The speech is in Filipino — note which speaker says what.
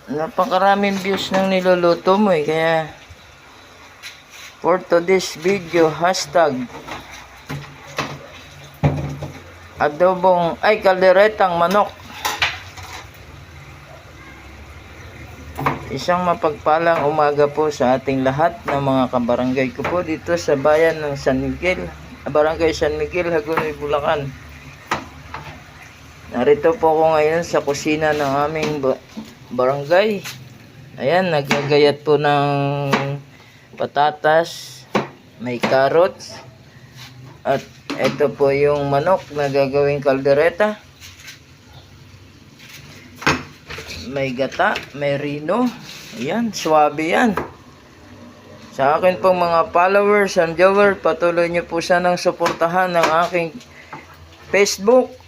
Speaker 1: Napakaraming views ng niluluto mo eh. Kaya for today's video, hashtag kalderetang manok. Isang mapagpalang umaga po sa ating lahat ng mga kabarangay ko po dito sa bayan ng San Miguel, Barangay San Miguel, Hagonoy, Bulacan. Narito po ako ngayon sa kusina ng aming barangay. Ayan, naggagayat po ng patatas, may carrots, at ito po yung manok na gagawing kaldereta. May gata, may rino. Ayan, swabe yan. Sa akin pong mga followers and viewers, patuloy nyo po sanang suportahan ng aking Facebook